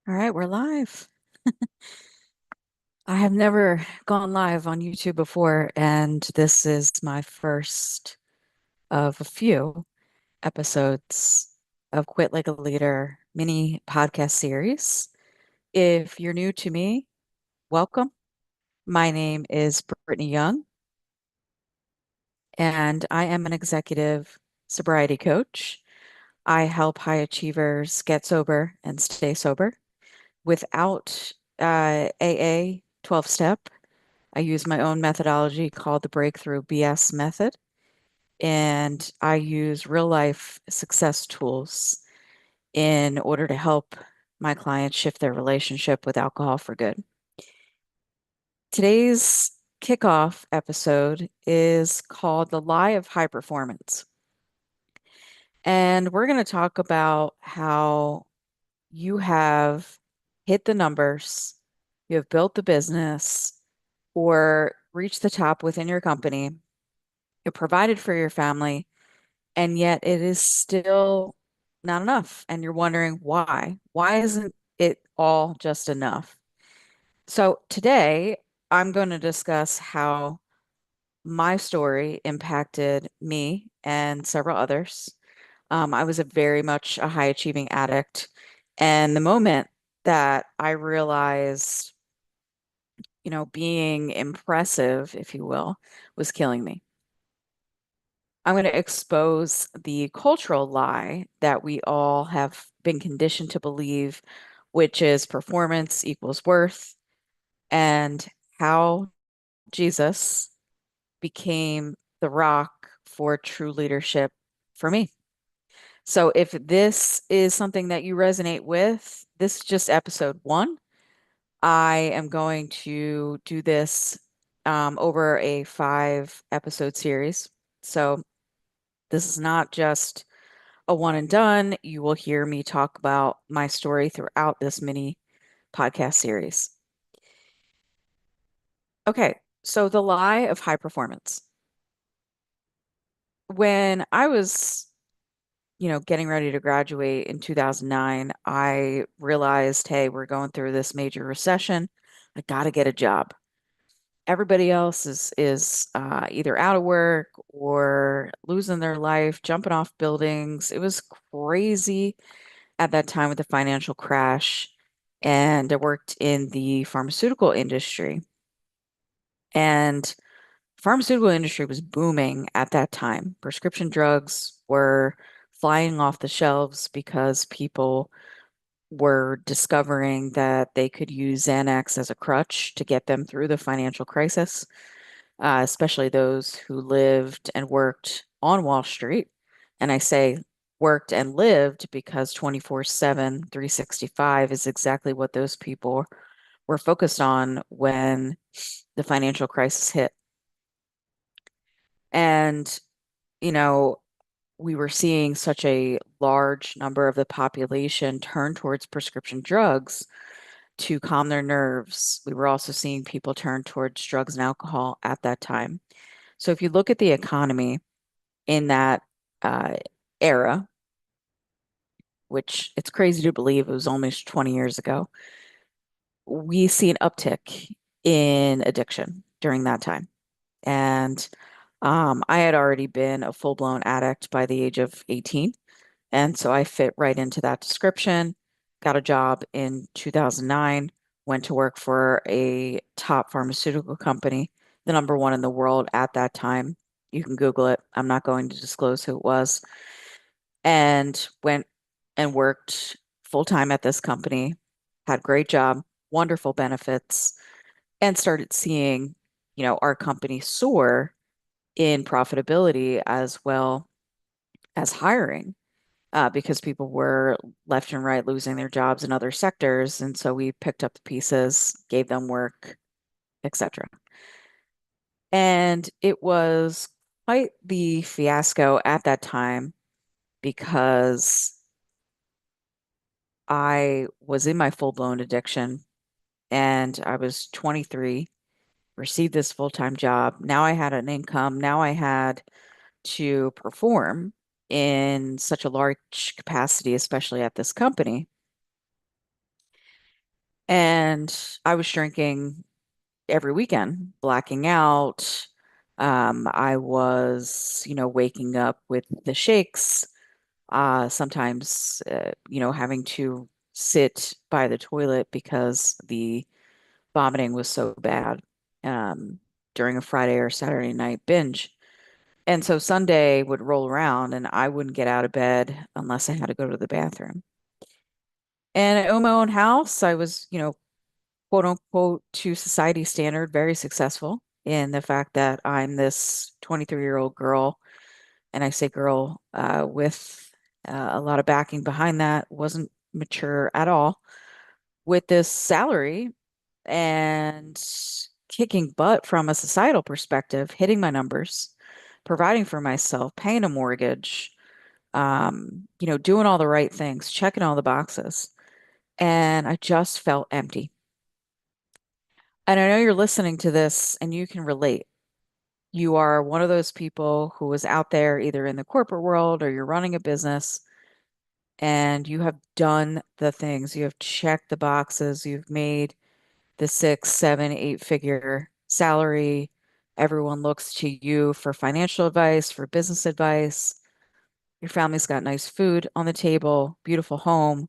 All right, we're live. I have never gone live on YouTube before, and this is my first of a few episodes of Quit Like a Leader mini podcast series. If you're new to me, welcome. My name is Brittany Young, and I am an executive sobriety coach. I help high achievers get sober and stay sober without AA 12 step. I use my own methodology called the Breakthrough BS method, and I use real life success tools in order to help my clients shift their relationship with alcohol for good. Today's kickoff episode is called The Lie of High Performance. And we're going to talk about how you have hit the numbers, you have built the business, or reached the top within your company. You're provided for your family, and yet it is still not enough. And you're wondering why. Why isn't it all just enough? So today, I'm going to discuss how my story impacted me and several others. I was a very much a high achieving addict. And the moment that I realized, being impressive, if you will, was killing me. I'm going to expose the cultural lie that we all have been conditioned to believe, which is performance equals worth, and how Jesus became the rock for true leadership for me. So, if this is something that you resonate with, this is just episode one. I am going to do this over a 5 episode series. So, this is not just a one and done. You will hear me talk about my story throughout this mini podcast series. Okay, so the lie of high performance. When I was, getting ready to graduate in 2009, I realized, hey, we're going through this major recession. I got to get a job. Everybody else is either out of work or losing their life, jumping off buildings. It was crazy at that time with the financial crash, and I worked in the pharmaceutical industry. And pharmaceutical industry was booming at that time. Prescription drugs were flying off the shelves because people were discovering that they could use Xanax as a crutch to get them through the financial crisis, especially those who lived and worked on Wall Street. And I say worked and lived because 24/7, 365 is exactly what those people were focused on when the financial crisis hit. And, you know, we were seeing such a large number of the population turn towards prescription drugs to calm their nerves. We were also seeing people turn towards drugs and alcohol at that time. So if you look at the economy in that uh, era, which it's crazy to believe it was almost 20 years ago, we see an uptick in addiction during that time. And I had already been a full-blown addict by the age of 18. And so I fit right into that description, got a job in 2009, went to work for a top pharmaceutical company, the number one in the world at that time. You can Google it. I'm not going to disclose who it was. And went and worked full time at this company, had a great job, wonderful benefits, and started seeing, our company soar in profitability as well as hiring, because people were left and right losing their jobs in other sectors. And so we picked up the pieces, gave them work, etc. And it was quite the fiasco at that time because I was in my full-blown addiction and I was 23, received this full-time job. Now I had an income. Now I had to perform in such a large capacity, especially at this company. And I was drinking every weekend, blacking out. I was, waking up with the shakes, sometimes, having to sit by the toilet because the vomiting was so bad, um, during a Friday or Saturday night binge. And so Sunday would roll around and I wouldn't get out of bed unless I had to go to the bathroom. And I own my own house. I was, quote unquote, to society standard, very successful in the fact that I'm this 23-year-old girl. And I say girl, with a lot of backing behind that, wasn't mature at all, with this salary and kicking butt from a societal perspective, hitting my numbers, providing for myself, paying a mortgage, doing all the right things, checking all the boxes. And I just felt empty. And I know you're listening to this and you can relate. You are one of those people who is out there either in the corporate world or you're running a business and you have done the things, you have checked the boxes, you've made the 6, 7, 8 figure salary. Everyone looks to you for financial advice, for business advice. Your family's got nice food on the table, beautiful home,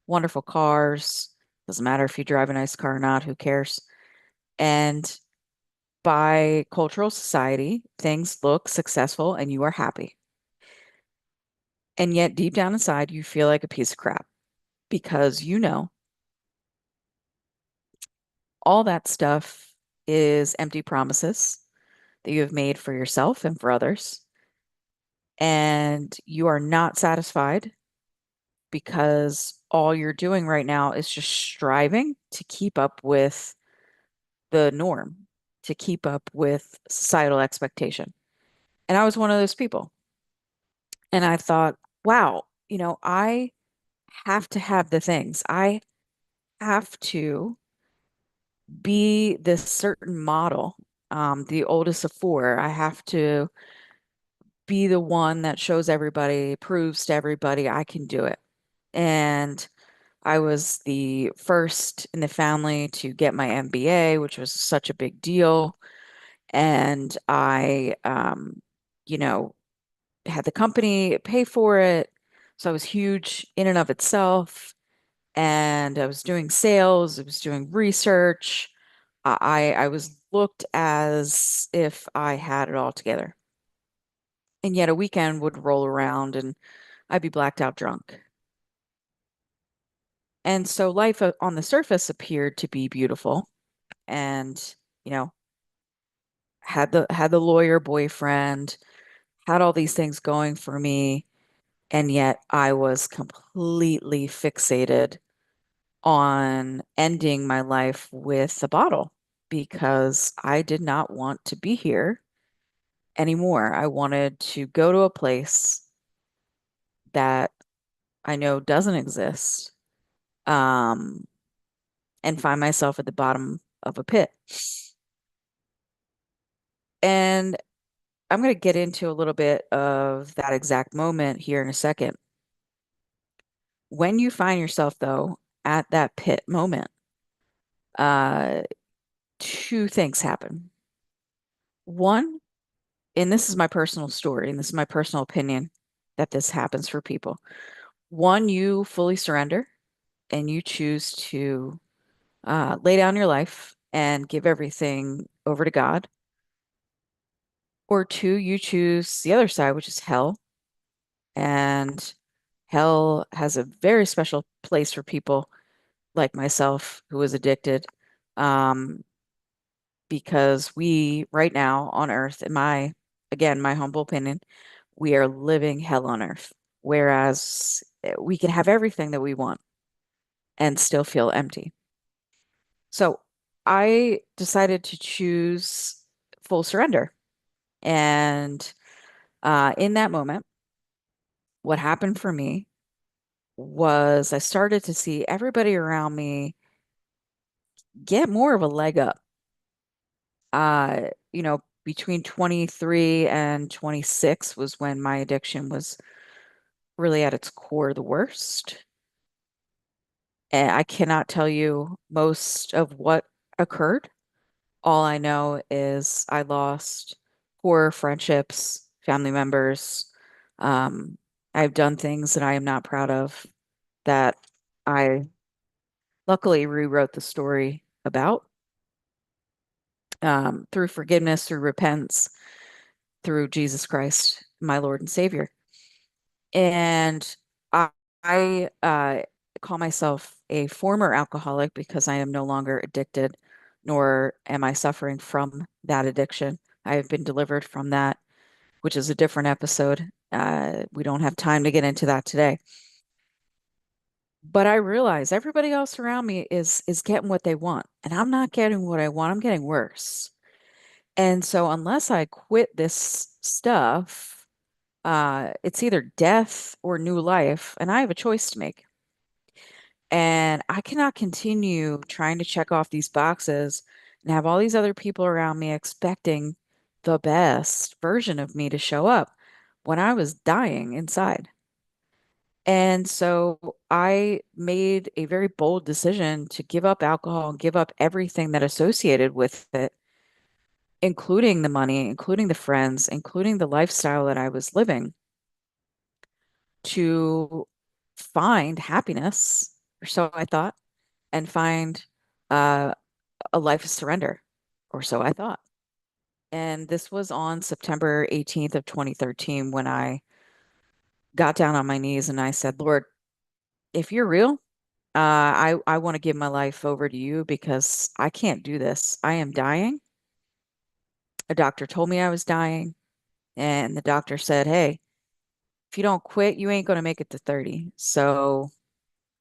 wonderful cars. Doesn't matter if you drive a nice car or not, who cares? And by cultural society, things look successful and you are happy. And yet, deep down inside, you feel like a piece of crap because all that stuff is empty promises that you have made for yourself and for others. And you are not satisfied because all you're doing right now is just striving to keep up with the norm, to keep up with societal expectation. And I was one of those people. And I thought, wow, I have to have the things. I have to be this certain model, the oldest of four. I have to be the one that shows everybody, proves to everybody I can do it. And I was the first in the family to get my MBA, which was such a big deal. And I, you know, had the company pay for it. So I was huge in and of itself. And I was doing sales, I was doing research. I was looked as if I had it all together. And yet a weekend would roll around and I'd be blacked out drunk. And so life on the surface appeared to be beautiful and, you know, had the lawyer boyfriend, had all these things going for me, and yet I was completely fixated on ending my life with a bottle because I did not want to be here anymore. I wanted to go to a place that I know doesn't exist, um, and find myself at the bottom of a pit. And I'm going to get into a little bit of that exact moment here in a second. When you find yourself, though, at that pit moment, uh, two things happen. One, and this is my personal story, and this is my personal opinion that this happens for people. One, you fully surrender and you choose to lay down your life and give everything over to God. Or two, you choose the other side, which is hell. And hell has a very special place for people like myself who was addicted. Um, because we, right now on earth, in again, my humble opinion, we are living hell on earth. Whereas we can have everything that we want and still feel empty. So I decided to choose full surrender. And in that moment, what happened for me was I started to see everybody around me get more of a leg up. Between 23 and 26 was when my addiction was really at its core the worst. And I cannot tell you most of what occurred. All I know is I lost core friendships, family members. Um, I've done things that I am not proud of that I luckily rewrote the story about through forgiveness, through repentance, through Jesus Christ, my Lord and Savior. And I call myself a former alcoholic because I am no longer addicted, nor am I suffering from that addiction. I have been delivered from that, which is a different episode. We don't have time to get into that today. But I realize everybody else around me is getting what they want, and I'm not getting what I want. I'm getting worse. And so unless I quit this stuff, it's either death or new life, and I have a choice to make. And I cannot continue trying to check off these boxes and have all these other people around me expecting the best version of me to show up when I was dying inside. And so I made a very bold decision to give up alcohol and give up everything that associated with it, including the money, including the friends, including the lifestyle that I was living, to find happiness, or so I thought, and find uh, a life of surrender, or so I thought. And this was on September 18th of 2013 when I got down on my knees and I said, Lord, if you're real, I want to give my life over to you because I can't do this. I am dying. A doctor told me I was dying, and the doctor said, "Hey, if you don't quit, you ain't going to make it to 30. So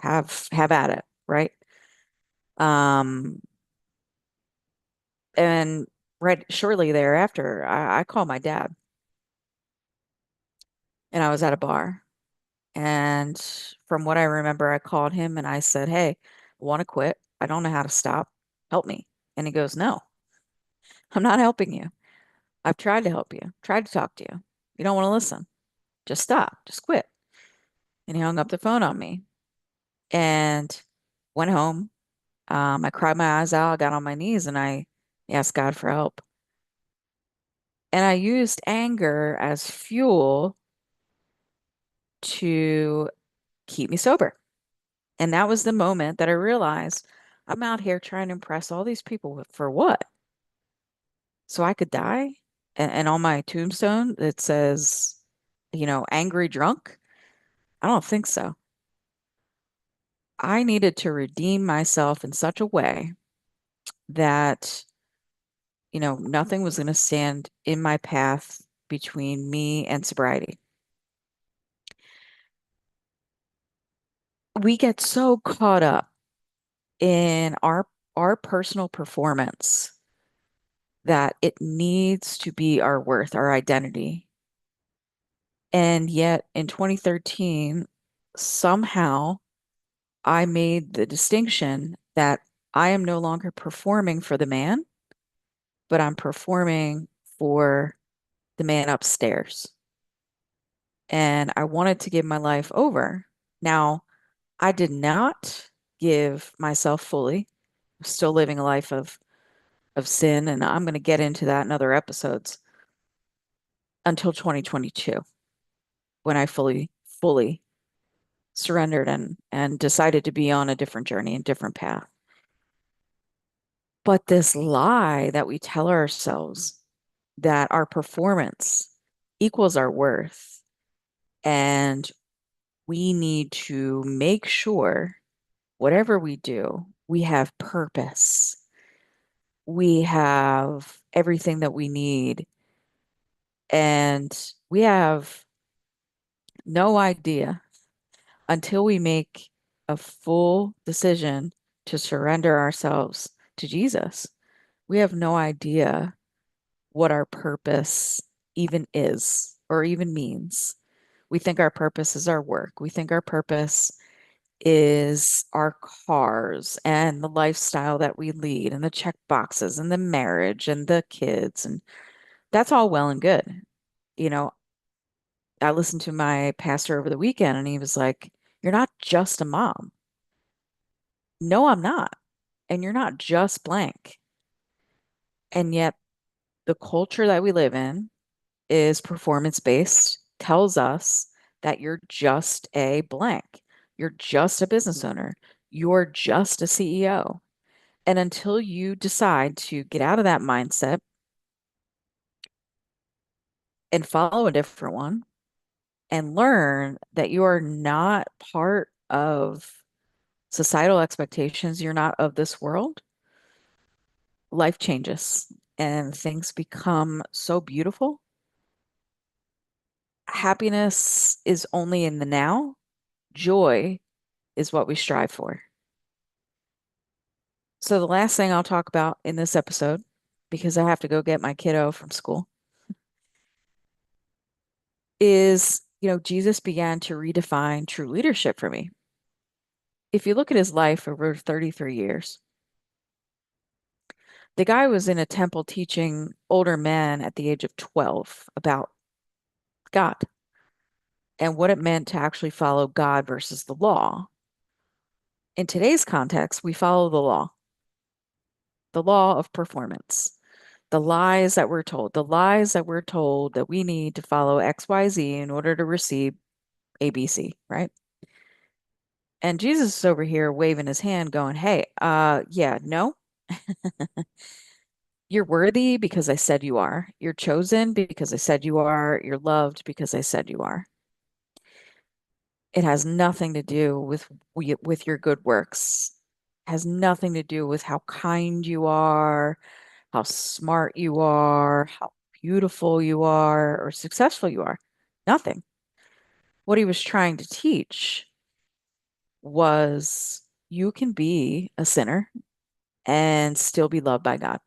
have at it, right?" Um, and right shortly thereafter, I called my dad, and I was at a bar. And from what I remember, I called him and I said, "Hey, I want to quit. I don't know how to stop. Help me." And he goes, "No, I'm not helping you. I've tried to help you, tried to talk to you. You don't want to listen. Just stop, just quit." And he hung up the phone on me and went home. I cried my eyes out, I got on my knees, and I asked God for help. And I used anger as fuel to keep me sober. And that was the moment that I realized I'm out here trying to impress all these people for what? So I could die? And on my tombstone, it says, angry drunk? I don't think so. I needed to redeem myself in such a way that, nothing was going to stand in my path between me and sobriety. We get so caught up in our personal performance that it needs to be our worth, our identity. And yet in 2013, somehow I made the distinction that I am no longer performing for the man, but I'm performing for the man upstairs. And I wanted to give my life over. Now, I did not give myself fully. I'm still living a life of sin, and I'm going to get into that in other episodes until 2022 when I fully surrendered and decided to be on a different journey and different path. But this lie that we tell ourselves that our performance equals our worth, and we need to make sure whatever we do, we have purpose. We have everything that we need, and we have no idea until we make a full decision to surrender ourselves to Jesus. We have no idea what our purpose even is or even means. We think our purpose is our work. We think our purpose is our cars and the lifestyle that we lead and the check boxes and the marriage and the kids. And that's all well and good. You know, I listened to my pastor over the weekend and he was like, "You're not just a mom. No, I'm not. And you're not just blank. And yet, the culture that we live in is performance based, tells us that you're just a blank. You're just a business owner. You're just a CEO. And until you decide to get out of that mindset and follow a different one and learn that you are not part of societal expectations, you're not of this world, life changes and things become so beautiful. Happiness is only in the now, joy is what we strive for. So, the last thing I'll talk about in this episode, because I have to go get my kiddo from school, is Jesus began to redefine true leadership for me. If you look at his life over 33 years, the guy was in a temple teaching older men at the age of 12 about God and what it meant to actually follow God versus the law. In today's context, we follow the law of performance, the lies that we're told that we need to follow XYZ in order to receive ABC, right? And Jesus is over here waving his hand, going, hey, yeah, no, you're worthy because I said you are. You're chosen because I said you are. You're loved because I said you are. It has nothing to do with your good works. It has nothing to do with how kind you are, how smart you are, how beautiful you are, or successful you are. Nothing. What he was trying to teach was you can be a sinner and still be loved by God.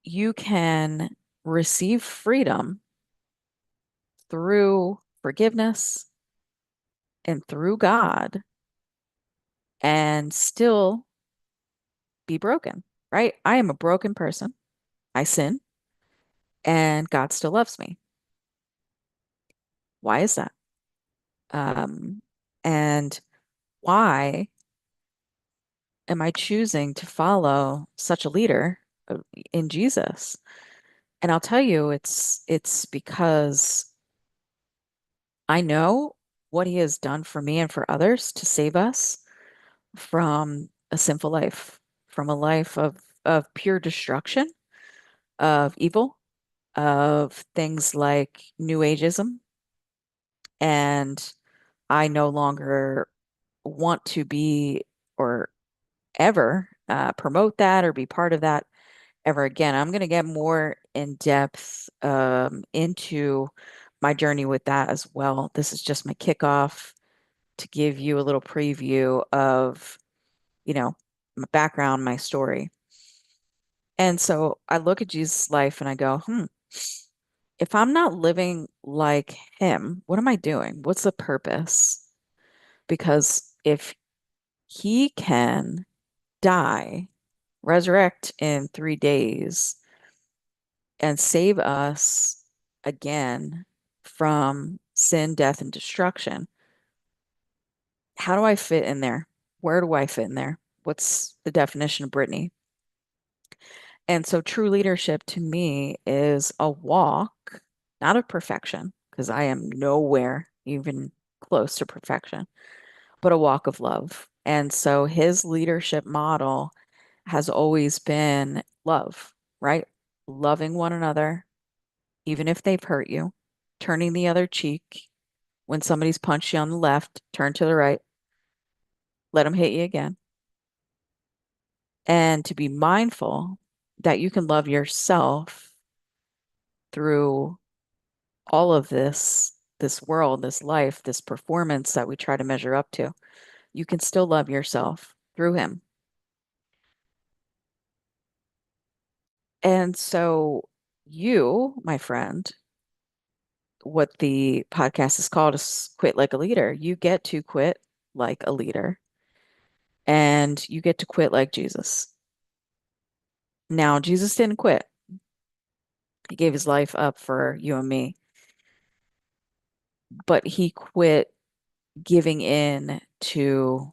You can receive freedom through forgiveness and through God and still be broken, right? I am a broken person. I sin and God still loves me. Why is that? Um, and why am I choosing to follow such a leader in Jesus? And I'll tell you, it's because I know what he has done for me and for others to save us from a sinful life, from a life of pure destruction, of evil, of things like New Ageism. And I no longer want to be or ever promote that or be part of that ever again. I'm going to get more in depth into my journey with that as well. This is just my kickoff to give you a little preview of, my background, my story. And so I look at Jesus' life and I go, if I'm not living like him, what am I doing? What's the purpose? Because if he can die, resurrect in 3 days, and save us again from sin, death, and destruction, how do I fit in there? Where do I fit in there? What's the definition of Brittany? And so true leadership to me is a walk, not of perfection, because I am nowhere even close to perfection, but a walk of love. And so his leadership model has always been love, right? Loving one another, even if they've hurt you, turning the other cheek. When somebody's punched you on the left, turn to the right, let them hit you again. And to be mindful that you can love yourself through all of this world, this life, this performance that we try to measure up to. You can still love yourself through him. And so you, my friend, what the podcast is called is Quit Like a Leader. You get to quit like a leader and you get to quit like Jesus. Now, Jesus didn't quit. He gave his life up for you and me, but he quit giving in to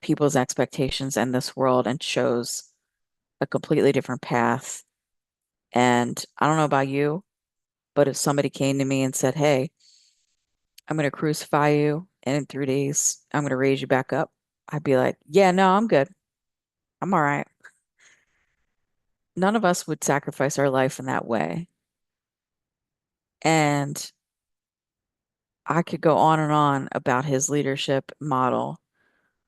people's expectations in this world and chose a completely different path. And I don't know about you, but if somebody came to me and said, "Hey, I'm going to crucify you, and in 3 days, I'm going to raise you back up," I'd be like, "Yeah, no, I'm good. I'm all right." None of us would sacrifice our life in that way. And I could go on and on about his leadership model,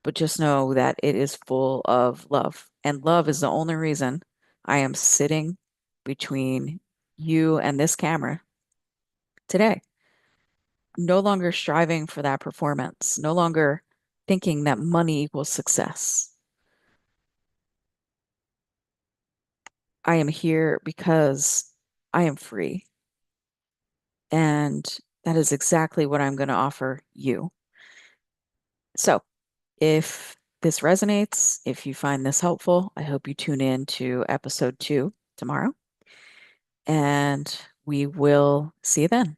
but just know that it is full of love. And love is the only reason I am sitting between you and this camera today. No longer striving for that performance, no longer thinking that money equals success. I am here because I am free. And that is exactly what I'm going to offer you. So, if this resonates, if you find this helpful, I hope you tune in to episode 2 tomorrow. And we will see you then.